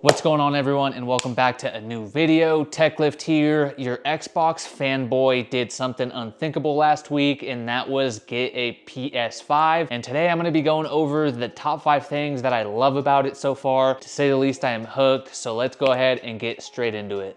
What's going on, everyone, and welcome back to a new video. TechLift here. Your Xbox fanboy did something unthinkable last week, and that was get a PS5. And today I'm going to be going over the top 5 things that I love about it so far. To say the least, I am hooked. So let's go ahead and get straight into it.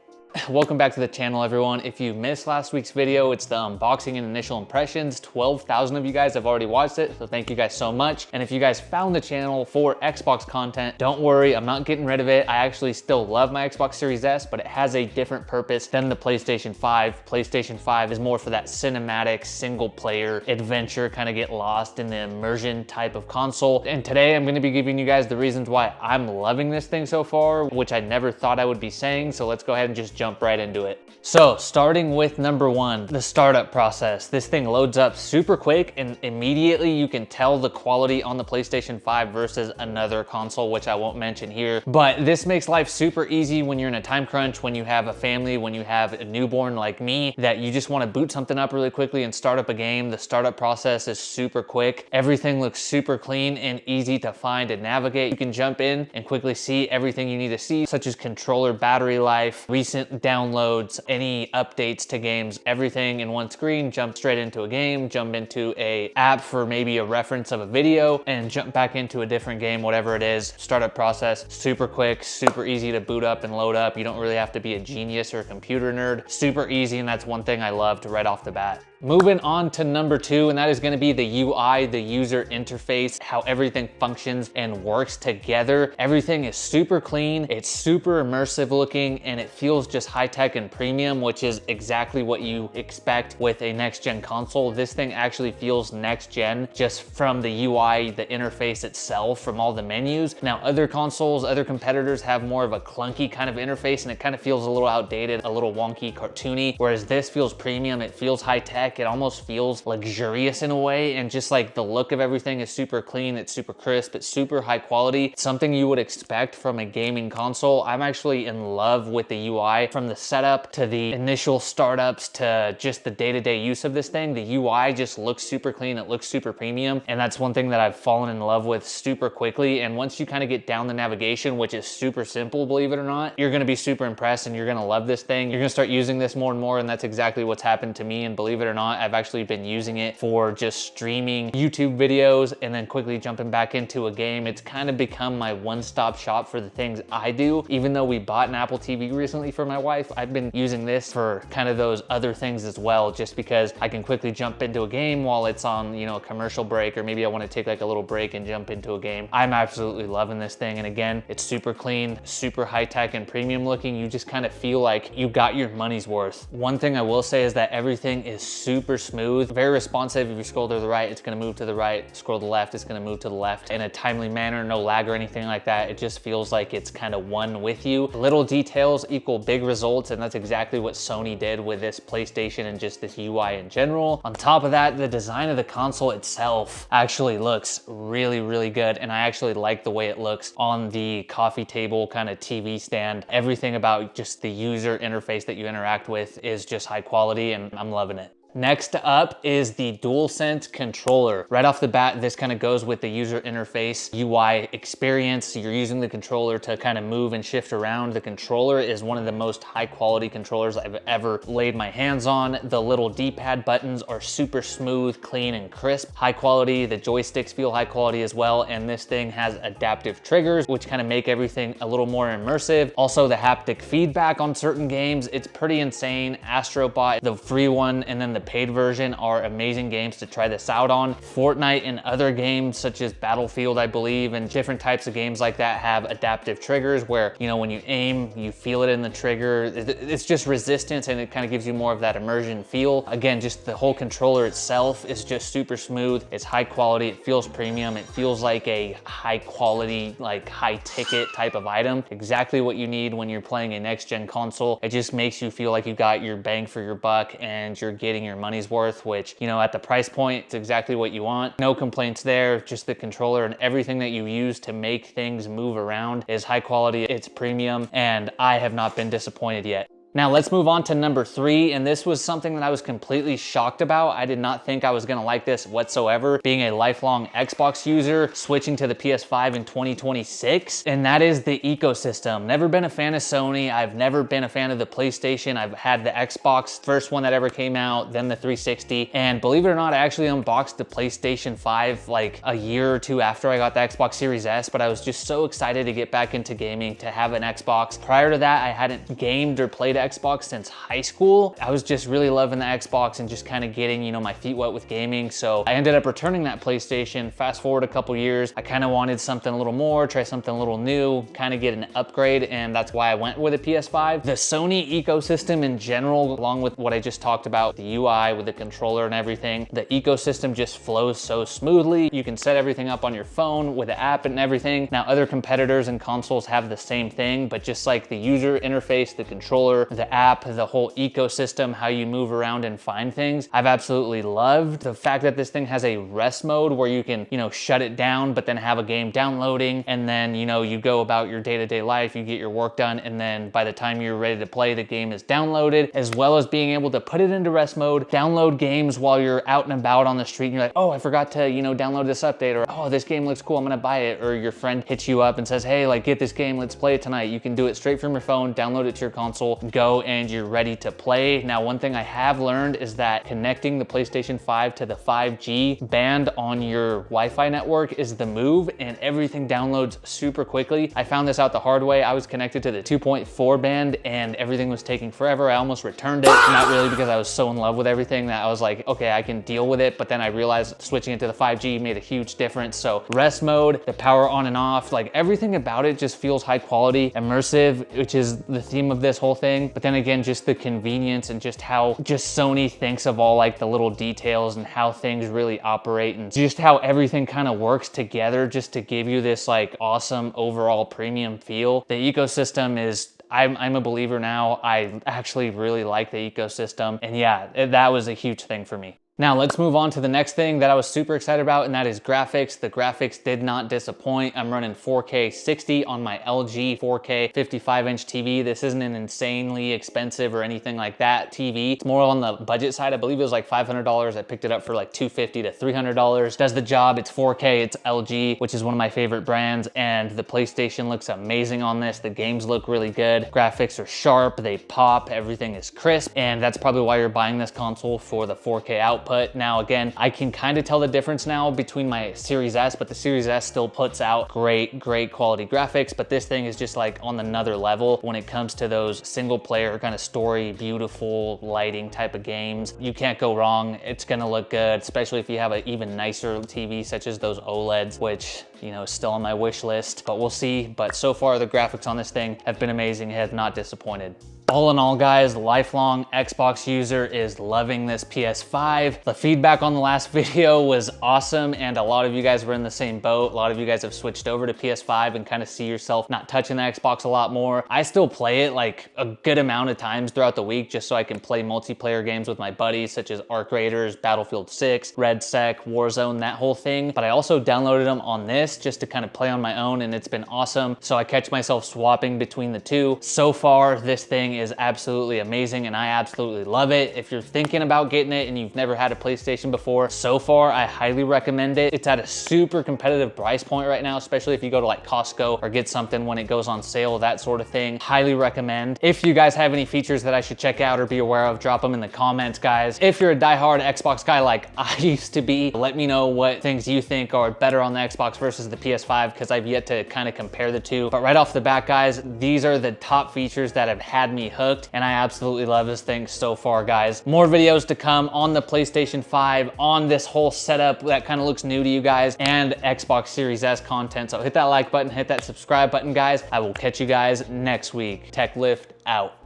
Welcome back to the channel, everyone. If you missed last week's video, it's the unboxing and initial impressions. 12,000 of you guys have already watched it, so thank you guys so much. And if you guys found the channel for Xbox content, don't worry, I'm not getting rid of it. I actually still love my Xbox Series S, but it has a different purpose than the PlayStation 5. PlayStation 5 is more for that cinematic, single-player adventure, kind of get lost in the immersion type of console. And today I'm gonna be giving you guys the reasons why I'm loving this thing so far, which I never thought I would be saying, so let's go ahead and just jump right into it. So starting with number 1, the startup process. This thing loads up super quick and immediately you can tell the quality on the PlayStation 5 versus another console, which I won't mention here. But this makes life super easy when you're in a time crunch, when you have a family, when you have a newborn like me, that you just want to boot something up really quickly and start up a game. The startup process is super quick. Everything looks super clean and easy to find and navigate. You can jump in and quickly see everything you need to see, such as controller battery life, recent downloads, any updates to games, everything in one screen. Jump straight into a game, jump into a app for maybe a reference of a video, and jump back into a different game, whatever it is. Startup process, super quick, super easy to boot up and load up. You don't really have to be a genius or a computer nerd. Super easy, and that's one thing I loved right off the bat. Moving on to number 2, and that is going to be the UI, the user interface, how everything functions and works together. Everything is super clean, it's super immersive looking, and it feels just high-tech and premium, which is exactly what you expect with a next-gen console. This thing actually feels next-gen just from the UI, the interface itself, from all the menus. Now, other consoles, other competitors have more of a clunky kind of interface, and it kind of feels a little outdated, a little wonky, cartoony, whereas this feels premium, it feels high-tech. It almost feels luxurious in a way, and just like the look of everything is super clean, it's super crisp, it's super high quality, something you would expect from a gaming console. I'm actually in love with the UI. From the setup to the initial startups to just the day-to-day use of this thing, the UI just looks super clean, it looks super premium, and that's one thing that I've fallen in love with super quickly. And once you kind of get down the navigation, which is super simple, believe it or not, you're gonna be super impressed and you're gonna love this thing. You're gonna start using this more and more, and that's exactly what's happened to me. And believe it or not, I've actually been using it for just streaming YouTube videos and then quickly jumping back into a game. It's kind of become my one-stop shop for the things I do. Even though we bought an Apple TV recently for my wife, I've been using this for kind of those other things as well, just because I can quickly jump into a game while it's on, you know, a commercial break, or maybe I want to take like a little break and jump into a game. I'm absolutely loving this thing. And again, it's super clean, super high-tech and premium looking. You just kind of feel like you got your money's worth. One thing I will say is that everything is super smooth, very responsive. If you scroll to the right, it's going to move to the right. Scroll to the left, it's going to move to the left in a timely manner, no lag or anything like that. It just feels like it's kind of one with you. Little details equal big results, and that's exactly what Sony did with this PlayStation and just this UI in general. On top of that, the design of the console itself actually looks really, really good, and I actually like the way it looks on the coffee table kind of TV stand. Everything about just the user interface that you interact with is just high quality, and I'm loving it. Next up is the DualSense controller. Right off the bat, this kind of goes with the user interface UI experience. You're using the controller to kind of move and shift around. The controller is one of the most high quality controllers I've ever laid my hands on. The little D-pad buttons are super smooth, clean, and crisp. High quality. The joysticks feel high quality as well. And this thing has adaptive triggers, which kind of make everything a little more immersive. Also, the haptic feedback on certain games, it's pretty insane. Astrobot, the free one, and then the paid version are amazing games to try this out on. Fortnite and other games such as Battlefield, I believe, and different types of games like that have adaptive triggers where, you know, when you aim, you feel it in the trigger. It's just resistance, and it kind of gives you more of that immersion feel. Again, just the whole controller itself is just super smooth. It's high quality. It feels premium. It feels like a high quality, like high ticket type of item. Exactly what you need when you're playing a next gen console. It just makes you feel like you got your bang for your buck and you're getting your money's worth, which, you know, at the price point, it's exactly what you want. No complaints there. Just the controller and everything that you use to make things move around is high quality. It's premium, and I have not been disappointed yet. Now let's move on to number 3, and this was something that I was completely shocked about. I did not think I was gonna like this whatsoever, being a lifelong Xbox user, switching to the PS5 in 2026, and that is the ecosystem. Never been a fan of Sony. I've never been a fan of the PlayStation. I've had the Xbox, first one that ever came out, then the 360, and believe it or not, I actually unboxed the PlayStation 5 like a year or two after I got the Xbox Series S, but I was just so excited to get back into gaming, to have an Xbox. Prior to that, I hadn't gamed or played Xbox since high school. I was just really loving the Xbox and just kind of getting, you know, my feet wet with gaming. So I ended up returning that PlayStation. Fast forward a couple years, I kind of wanted something a little more, try something a little new, kind of get an upgrade, and that's why I went with a PS5. The Sony ecosystem in general, along with what I just talked about, the UI with the controller and everything, the ecosystem just flows so smoothly. You can set everything up on your phone with the app and everything. Now, other competitors and consoles have the same thing, but just like the user interface, the controller, the app, the whole ecosystem, how you move around and find things, I've absolutely loved. The fact that this thing has a rest mode where you can, you know, shut it down, but then have a game downloading, and then, you know, you go about your day-to-day life, you get your work done, and then by the time you're ready to play, the game is downloaded, as well as being able to put it into rest mode, download games while you're out and about on the street, and you're like, oh, I forgot to, you know, download this update, or oh, this game looks cool, I'm gonna buy it, or your friend hits you up and says, hey, like, get this game, let's play it tonight. You can do it straight from your phone, download it to your console, go, and you're ready to play. Now, one thing I have learned is that connecting the PlayStation 5 to the 5G band on your Wi-Fi network is the move, and everything downloads super quickly. I found this out the hard way. I was connected to the 2.4 band and everything was taking forever. I almost returned it, not really because I was so in love with everything that I was like, okay, I can deal with it, but then I realized switching it to the 5G made a huge difference. So rest mode, the power on and off, like everything about it just feels high quality, immersive, which is the theme of this whole thing. But then again, just the convenience and just how just Sony thinks of all like the little details and how things really operate, and just how everything kind of works together just to give you this like awesome overall premium feel. The ecosystem is, I'm a believer now. I actually really like the ecosystem, and yeah, that was a huge thing for me. Now let's move on to the next thing that I was super excited about, and that is graphics. The graphics did not disappoint. I'm running 4K 60 on my LG 4K 55-inch TV. This isn't an insanely expensive or anything like that TV. It's more on the budget side. I believe it was like $500. I picked it up for like $250 to $300. Does the job. It's 4K, it's LG, which is one of my favorite brands, and the PlayStation looks amazing on this. The games look really good. Graphics are sharp, they pop, everything is crisp, and that's probably why you're buying this console, for the 4K output. Now again, I can kind of tell the difference now between my Series S, but the Series S still puts out great quality graphics, but this thing is just like on another level when it comes to those single player kind of story, beautiful lighting type of games. You can't go wrong. It's gonna look good, especially if you have an even nicer TV such as those OLEDs, which, you know, is still on my wish list, but we'll see. But so far the graphics on this thing have been amazing. It has not disappointed. All in all, guys, lifelong Xbox user is loving this PS5. The feedback on the last video was awesome, and a lot of you guys were in the same boat. A lot of you guys have switched over to PS5 and kind of see yourself not touching the Xbox a lot more. I still play it like a good amount of times throughout the week just so I can play multiplayer games with my buddies such as Arc Raiders, Battlefield 6, Red Sec, Warzone, that whole thing. But I also downloaded them on this just to kind of play on my own, and it's been awesome. So I catch myself swapping between the two. So far, this thing is absolutely amazing, and I absolutely love it. If you're thinking about getting it and you've never had a PlayStation before, so far I highly recommend it. It's at a super competitive price point right now, especially if you go to like Costco or get something when it goes on sale, that sort of thing. Highly recommend. If you guys have any features that I should check out or be aware of, drop them in the comments, guys. If you're a diehard Xbox guy like I used to be, let me know what things you think are better on the Xbox versus the PS5, because I've yet to kind of compare the two. But right off the bat, guys, these are the top features that have had me hooked, and I absolutely love this thing so far, guys. More videos to come on the PlayStation 5, on this whole setup that kind of looks new to you guys, and Xbox Series S content. So hit that like button, hit that subscribe button, guys. I will catch you guys next week. Tech Lift out.